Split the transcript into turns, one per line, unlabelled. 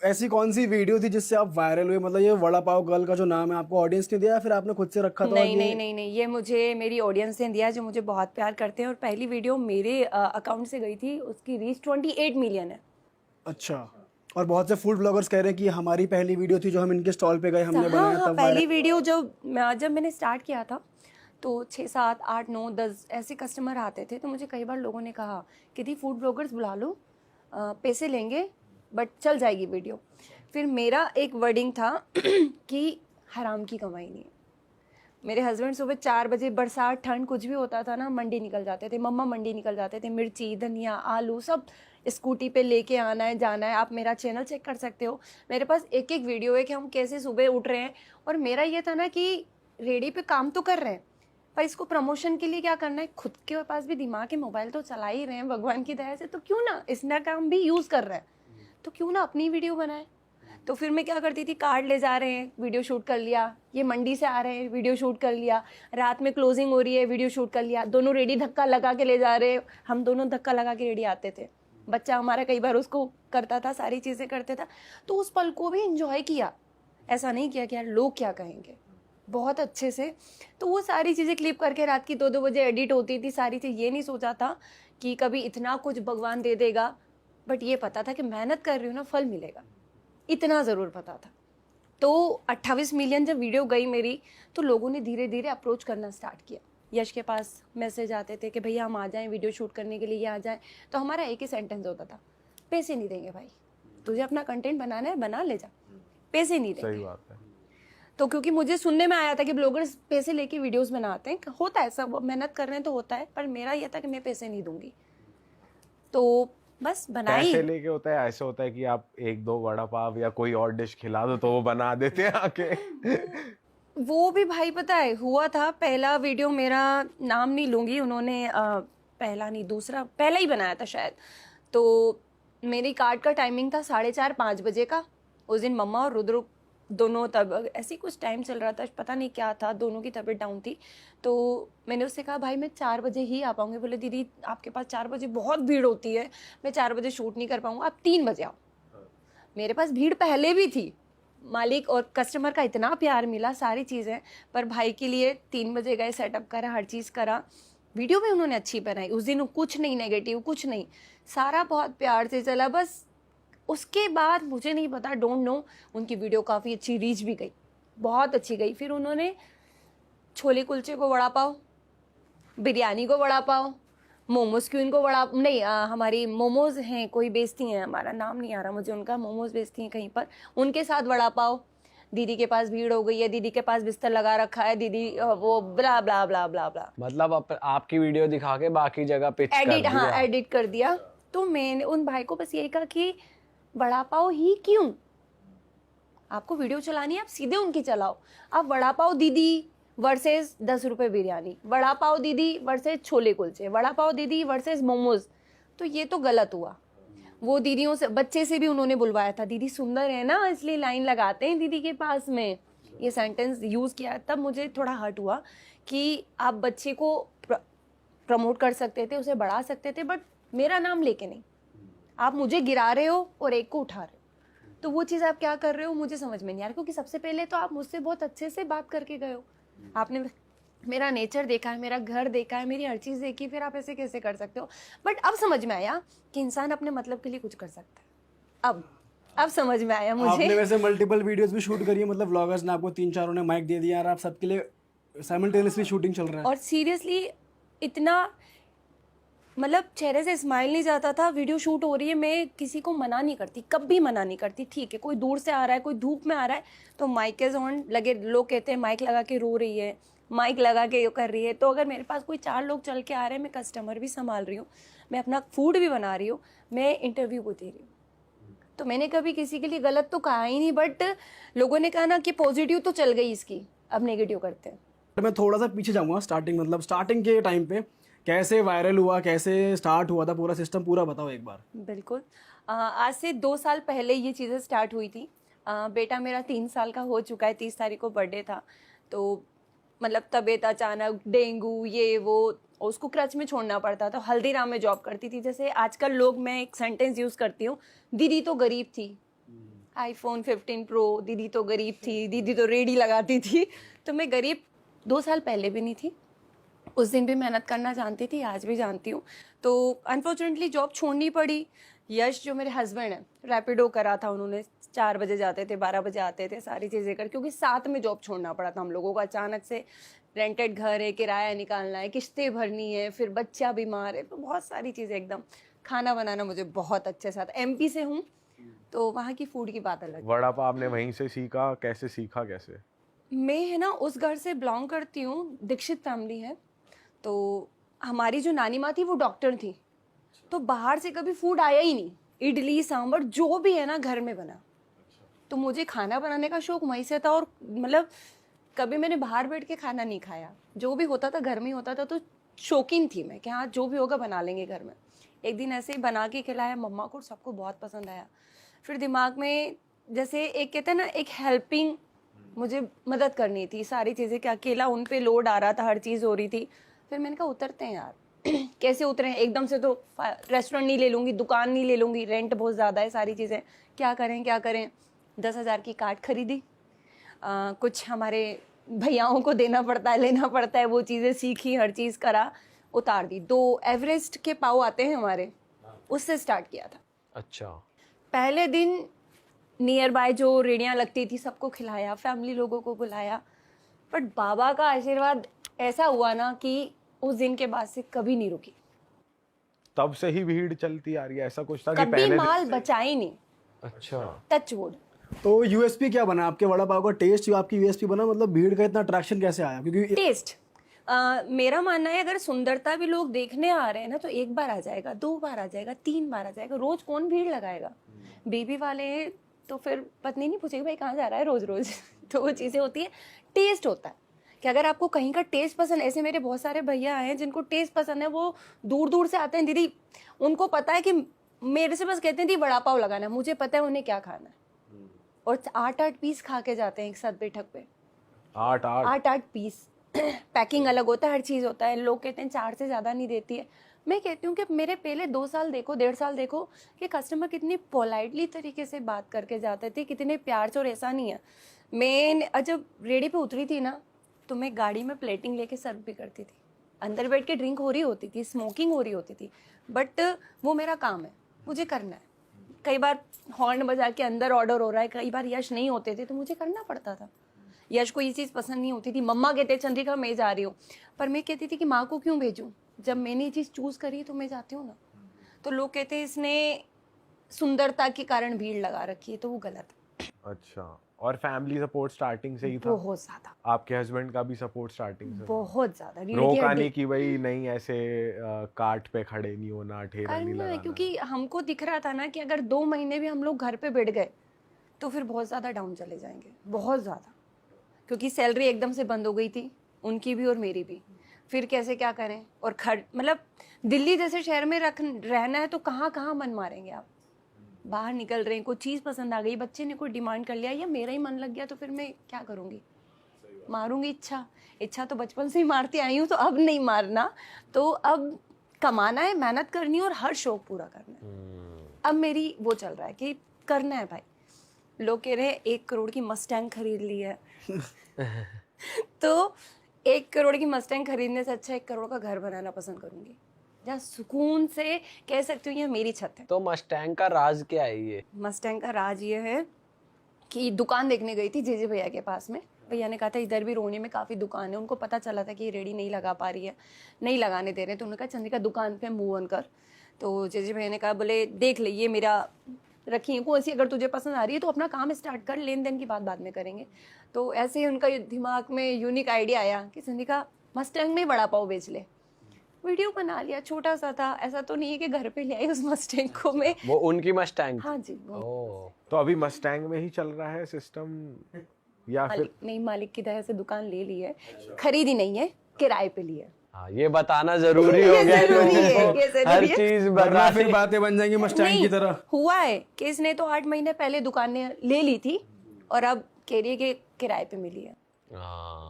ऐसी कौन सी वीडियो थी जिससे आप वायरल हुए? मतलब ये वड़ा पाव गर्ल का जो नाम है आपको ऑडियंस ने दिया या फिर आपने खुद से रखा था?
नहीं नहीं नहीं नहीं, ये मुझे मेरी ऑडियंस ने दिया जो मुझे बहुत प्यार करते हैं। और पहली वीडियो मेरे अकाउंट से गई थी, उसकी रीच 28 मिलियन है।
अच्छा। और बहुत से फूड ब्लॉगर्स कह रहे हैं कि हमारी पहली वीडियो थी जो हम इनके स्टॉल पे गए, हमने
हाँ
बनाया
हाँ,
तब
पहली
वायरल।
वीडियो जब मैंने स्टार्ट किया था तो 6 7 8 9 10 ऐसे कस्टमर आते थे। तो मुझे कई बार लोगों ने कहा कि दी फूड ब्लॉगर्स बुला लो, पैसे लेंगे बट चल जाएगी वीडियो। फिर मेरा एक वर्डिंग था कि हराम की कमाई नहीं है। मेरे हस्बैंड सुबह 4 बजे, बरसात ठंड कुछ भी होता था ना, मंडी निकल जाते थे, मम्मा मंडी निकल जाते थे, मिर्ची धनिया आलू सब स्कूटी पे लेके आना है जाना है। आप मेरा चैनल चेक कर सकते हो, मेरे पास एक एक वीडियो है कि हम कैसे सुबह उठ रहे हैं। और मेरा ये था ना कि रेडी पे काम तो कर रहे हैं पर इसको प्रमोशन के लिए क्या करना है, खुद के पास भी दिमाग है, मोबाइल तो चला ही रहे हैं भगवान की दया से, तो क्यों ना इंस्टाग्राम भी यूज़ कर रहे हैं तो क्यों ना अपनी वीडियो बनाए। तो फिर मैं क्या करती थी, कार्ड ले जा रहे हैं वीडियो शूट कर लिया, ये मंडी से आ रहे हैं वीडियो शूट कर लिया, रात में क्लोजिंग हो रही है वीडियो शूट कर लिया, दोनों रेडी धक्का लगा के ले जा रहे हैं, हम दोनों धक्का लगा के रेडी आते थे। बच्चा हमारा कई बार उसको करता था, सारी चीज़ें करते था। तो उस पल को भी इंजॉय किया, ऐसा नहीं किया कि यार लोग क्या कहेंगे, बहुत अच्छे से। तो वो सारी चीज़ें क्लिप करके रात की 2 2 बजे एडिट होती थी सारी चीज़। ये नहीं सोचा था कि कभी इतना कुछ भगवान दे देगा, बट ये पता था कि मेहनत कर रही हूँ ना, फल मिलेगा, इतना ज़रूर पता था। तो 28 मिलियन जब वीडियो गई मेरी तो लोगों ने धीरे धीरे अप्रोच करना स्टार्ट किया। यश के पास मैसेज आते थे कि भैया हम आ जाएं वीडियो शूट करने के लिए, ये आ जाएं। तो हमारा एक ही सेंटेंस होता था, पैसे नहीं देंगे भाई, तुझे अपना कंटेंट बनाना है बना ले जा, पैसे नहीं देंगे।
सही बात है।
तो क्योंकि मुझे सुनने में आया था कि ब्लॉगर्स पैसे लेके वीडियोस बनाते हैं, होता है सब मेहनत कर रहे हैं तो होता है, पर मेरा ये था कि मैं पैसे नहीं दूंगी। तो बस बनाई।
पैसे लेके होता है, ऐसे होता है कि आप एक दो वड़ा पाव या कोई और डिश खिला दो तो वो बना देते हैं आके।
वो भी भाई पता है हुआ था, पहला वीडियो मेरा, नाम नहीं लूँगी, उन्होंने पहला नहीं दूसरा पहला ही बनाया था शायद। तो मेरी कार्ड का टाइमिंग था 4:30 5 बजे का। उस दिन मम्मा और रुद्र दोनों, तब ऐसी कुछ टाइम चल रहा था, पता नहीं क्या था, दोनों की तबीयत डाउन थी। तो मैंने उससे कहा भाई मैं 4 बजे ही आ पाऊँगी। बोले दीदी आपके पास 4 बजे बहुत भीड़ होती है, मैं 4 बजे शूट नहीं कर पाऊँगा, आप 3 बजे आओ। मेरे पास भीड़ पहले भी थी, मालिक और कस्टमर का इतना प्यार मिला, सारी चीज़ें, पर भाई के लिए 3 बजे गए, सेटअप करा, हर चीज़ करा। वीडियो भी उन्होंने अच्छी बनाई उस दिन, कुछ नहीं नेगेटिव, कुछ नहीं, सारा बहुत प्यार से चला। बस उसके बाद मुझे नहीं पता, डोंट नो, उनकी वीडियो काफ़ी अच्छी रीच भी गई, बहुत अच्छी गई। फिर उन्होंने छोले कुलचे को वड़ा पाव, बिरयानी को वड़ा पाव, मोमोज क्वीन को वड़ा नहीं, हमारी मोमोज हैं कोई बेचती हैं, हमारा नाम नहीं आ रहा मुझे उनका, मोमोज बेचती हैं कहीं पर, उनके साथ वड़ा पाव। दीदी के पास भीड़ हो गई है, दीदी के पास बिस्तर लगा रखा है, दीदी वो ब्ला ब्ला ब्ला ब्ला ब्ला,
मतलब आपकी वीडियो दिखा के बाकी जगह पिच कर
एडिट,
दिया।
हाँ एडिट कर दिया। तो मैंने उन भाई को बस यही कहा कि वड़ा पाव ही क्यों, आपको वीडियो चलानी है आप सीधे उनकी चलाओ। आप वड़ा पाव दीदी वर्सेस 10 रुपये बिरयानी, वड़ा पाव दीदी वर्सेस छोले कुलचे, वड़ा पाव दीदी वर्सेस मोमोज, तो ये तो गलत हुआ। वो दीदियों से, बच्चे से भी उन्होंने बुलवाया था, दीदी सुंदर है ना इसलिए लाइन लगाते हैं दीदी के पास में, ये सेंटेंस यूज़ किया। तब मुझे थोड़ा हर्ट हुआ कि आप बच्चे को प्रमोट कर सकते थे, उसे बढ़ा सकते थे, बट मेरा नाम लेके नहीं, आप मुझे गिरा रहे हो और एक को उठा रहे हो, तो वो चीज़ आप क्या कर रहे हो मुझे समझ में नहीं आ रहा। क्योंकि सबसे पहले तो आप मुझसे बहुत अच्छे से बात करके गए हो, आपने मेरा नेचर देखा है, मेरा घर देखा है, मेरी हर चीज़ देखी, फिर आप ऐसे कैसे कर सकते हो। बट अब समझ में आया कि इंसान अपने मतलब के लिए कुछ कर सकता है, अब समझ में आया मुझे।
आपने वैसे मल्टीपल वीडियोस भी शूट करी है, मतलब व्लॉगर्स ने आपको 3 4 ने माइक दे दिया और आप सबके लिए साइमल्टेनियसली शूटिंग चल रहा है।
और सीरियसली इतना, मतलब चेहरे से स्माइल नहीं जाता था। वीडियो शूट हो रही है, मैं किसी को मना नहीं करती, कभी मना नहीं करती, ठीक है कोई दूर से आ रहा है, कोई धूप में आ रहा है तो माइक इज ऑन लगे, लोग कहते हैं माइक लगा के रो रही है, माइक लगा के कर रही है। तो अगर मेरे पास कोई 4 लोग चल के आ रहे हैं, मैं कस्टमर भी संभाल रही हूँ, मैं अपना फूड भी बना रही हूँ, मैं इंटरव्यू को दे रही हूँ, तो मैंने कभी किसी के लिए गलत तो कहा ही नहीं। बट लोगों ने कहा ना कि पॉजिटिव तो चल गई इसकी, अब नेगेटिव करते हैं।
तो मैं थोड़ा सा पीछे जाऊंगा, स्टार्टिंग मतलब स्टार्टिंग के टाइम पे कैसे वायरल हुआ, कैसे स्टार्ट हुआ था, पूरा सिस्टम पूरा बताओ एक बार।
बिल्कुल, आज से 2 साल पहले ये चीज़ें स्टार्ट हुई थी। बेटा मेरा 3 साल का हो चुका है, 30 तारीख को बर्थडे था, तो मतलब तबीयत अचानक, डेंगू ये वो, उसको क्रच में छोड़ना पड़ता था। हल्दीराम में जॉब करती थी, जैसे आजकल लोग, मैं एक सेंटेंस यूज़ करती हूँ, दीदी तो गरीब थी, आईफोन 15 प्रो, दीदी तो गरीब थी, दीदी तो रेडी लगाती थी, तो मैं गरीब 2 साल पहले भी नहीं थी। उस दिन भी मेहनत करना जानती थी, आज भी जानती हूँ। तो अनफॉर्चुनेटली जॉब छोड़नी पड़ी। यश जो मेरे हस्बैंड हैं, रैपिडो करा था उन्होंने, 4 बजे जाते थे, 12 बजे आते थे, सारी चीज़ें कर, क्योंकि साथ में जॉब छोड़ना पड़ा था हम लोगों को। अचानक से रेंटेड घर है, किराया निकालना है, किस्तें भरनी है, फिर बच्चा बीमार है, तो बहुत सारी चीज़ें एकदम। खाना बनाना मुझे बहुत अच्छे से आता, एमपी से हूँ तो वहाँ की फूड की बात अलग है।
वड़ा पाव आपने वहीं से सीखा, कैसे सीखा कैसे?
मैं है ना उस घर से बिलोंग करती हूँ, दीक्षित फैमिली है, तो हमारी जो नानी माँ थी वो डॉक्टर थी, तो बाहर से कभी फूड आया ही नहीं। इडली सांभर जो भी है ना घर में बना। तो मुझे खाना बनाने का शौक वहीं से था, और मतलब कभी मैंने बाहर बैठ के खाना नहीं खाया, जो भी होता था घर में ही होता था। तो शौकीन थी मैं कि हाँ जो भी होगा बना लेंगे घर में। एक दिन ऐसे ही बना के खिलाया मम्मा को, सबको बहुत पसंद आया। फिर दिमाग में जैसे एक कहते हैं ना, एक हेल्पिंग, मुझे मदद करनी थी सारी चीज़ें, कि अकेला उन पे लोड आ रहा था, हर चीज़ हो रही थी। फिर मैंने कहा उतरते हैं यार कैसे उतरे, एकदम से तो रेस्टोरेंट नहीं ले लूँगी, दुकान नहीं ले लूँगी, रेंट बहुत ज़्यादा है, सारी चीज़ें क्या करें। 10,000 की कार्ड खरीदी, कुछ हमारे भैयाओं को देना पड़ता है, लेना पड़ता है, वो चीज़ें सीखी, हर चीज़ करा, उतार दी। 2 एवरेस्ट के पाव आते हैं हमारे, उससे स्टार्ट किया था।
अच्छा।
पहले दिन नियर बाय जो रेडियाँ लगती थी सबको खिलाया, फैमिली लोगों को बुलाया, बट बाबा का आशीर्वाद ऐसा हुआ ना कि उस दिन के बाद से कभी नहीं रुकी।
तब से ही भीड़ चलती आ रही है, ऐसा कुछ था कि
कभी
पहले
माल बचा ही नहीं,
अच्छा।
Touch wood.
तो यूएसपी क्या बना आपके वड़ा पाव का? टेस्ट आपकी यूएसपी बना, मतलब भीड़ का इतना अट्रैक्शन कैसे आया? क्योंकि
टेस्ट मेरा मानना है, अगर सुंदरता भी लोग देखने आ रहे हैं ना, तो 1 बार आ जाएगा, 2 बार आ जाएगा, 3 बार आ जाएगा, रोज कौन भीड़ लगाएगा? बेबी वाले हैं तो फिर पत्नी नहीं पूछेगी भाई कहाँ जा रहा है रोज रोज तो वो चीज़ें होती है। टेस्ट होता है कि अगर आपको कहीं का टेस्ट पसंद, ऐसे मेरे बहुत सारे भैया हैं जिनको टेस्ट पसंद है, वो दूर दूर से आते हैं दीदी, उनको पता है कि मेरे से बस कहते हैं दी वड़ा पाव लगाना है, मुझे पता है उन्हें क्या खाना है, और 8-8 पीस खा के जाते हैं एक साथ बैठक पे। 8-8 पीस पैकिंग अलग होता है, हर चीज़ होता है। लोग कहते हैं 4 से ज़्यादा नहीं देती है। मैं कहती हूँ कि मेरे पहले 2 साल देखो, 1.5 साल देखो कि कस्टमर कितनी पोलाइटली तरीके से बात करके जाते थे, कितने प्यार से। और ऐसा नहीं है, मैं जब रेडी पे उतरी थी ना, तो मैं गाड़ी में प्लेटिंग लेके सर्व भी करती थी, अंदर बैठ के ड्रिंक हो रही होती थी, स्मोकिंग हो रही होती थी, बट वो मेरा काम है, मुझे करना है। कई बार हॉर्न बजा के अंदर ऑर्डर हो रहा है, कई बार यश नहीं होते थे तो मुझे करना पड़ता था। यश को ये चीज़ पसंद नहीं होती थी, मम्मा कहते चंद्रिका मैं जा रही हूँ, पर मैं कहती थी कि माँ को क्यों भेजूँ, जब मैंने ये चीज़ चूज़ करी तो मैं जाती हूँ ना। तो लोग कहते हैं इसने सुंदरता के कारण भीड़ लगा रखी है, तो वो गलत है।
अच्छा, और फैमिली सपोर्ट स्टार्टिंग से ही था?
बहुत ज़्यादा।
आपके हस्बैंड का भी सपोर्ट स्टार्टिंग से?
बहुत ज़्यादा।
रोका नहीं कि भाई नहीं ऐसे काट पे खड़े नहीं होना, ठेला नहीं
करना है,
लगाना?
क्योंकि हमको दिख रहा था ना कि अगर 2 महीने भी हम लोग घर पे बैठ गए तो फिर बहुत ज़्यादा डाउन चले जाएंगे, बहुत ज़्यादा, क्योंकि सैलरी एकदम से बंद हो गई थी, उनकी भी और मेरी भी। फिर कैसे क्या करें, और मतलब दिल्ली जैसे शहर में रहना है तो कहाँ कहाँ मन मारेंगे आप। बाहर निकल रहे हैं, कोई चीज़ पसंद आ गई, बच्चे ने कोई डिमांड कर लिया या मेरा ही मन लग गया, तो फिर मैं क्या करूँगी? मारूंगी इच्छा तो बचपन से ही मारती आई हूँ, तो अब नहीं मारना। तो अब कमाना है, मेहनत करनी है और हर शौक पूरा करना है। अब मेरी वो चल रहा है कि करना है भाई। लोग कह रहे हैं 1 करोड़ की मस्टैंग खरीद ली है तो 1 करोड़ की मस्टैंग खरीदने से अच्छा 1 करोड़ का घर बनाना पसंद करूंगी, जहाँ सुकून से कह सकती हूँ ये मेरी छत है।
तो मस्टैंग का राज क्या है ये?
मस्टैंग का राज ये है कि दुकान देखने गई थी जेजे भैया के पास में। भैया ने कहा था इधर भी रोहनी में काफ़ी दुकान है, उनको पता चला था कि ये रेडी नहीं लगा पा रही है, नहीं लगाने दे रहे, तो उन्होंने कहा चंद्रिका दुकान पे मूव ऑन कर। तो जेजे भैया ने कहा बोले देख ले ये मेरा रखी है, कौन सी अगर तुझे पसंद आ रही है तो अपना काम स्टार्ट कर, लेन देन की बात बाद में करेंगे। तो ऐसे ही उनका दिमाग में यूनिक आइडिया आया कि चंद्रिका मस्टैंग में वड़ा पाव बेच ले। वीडियो बना लिया, छोटा सा था, ऐसा तो नहीं है कि घर पे ले आई उस मस्टैंग को मैं।
वो उनकी मस्टैंग?
हाँ जी।
ओह,
तो अभी मस्टैंग में ही चल रहा है सिस्टम या फिर?
नहीं, मालिक की दया से दुकान ले ली है, खरीदी नहीं है, किराए पे ली है।
हाँ ये बताना जरूरी हो गया
जरूरी है,
लोगों को,
ये जरूरी
हर
है।
चीज
वरना फिर
बतानी।
बातें बन जाएंगी मस्टैंग की तरह।
हुआ है कि इसने तो 8 महीने पहले दुकान ले ली थी और अब कह रही है कि किराए पे मिली है।
हाँ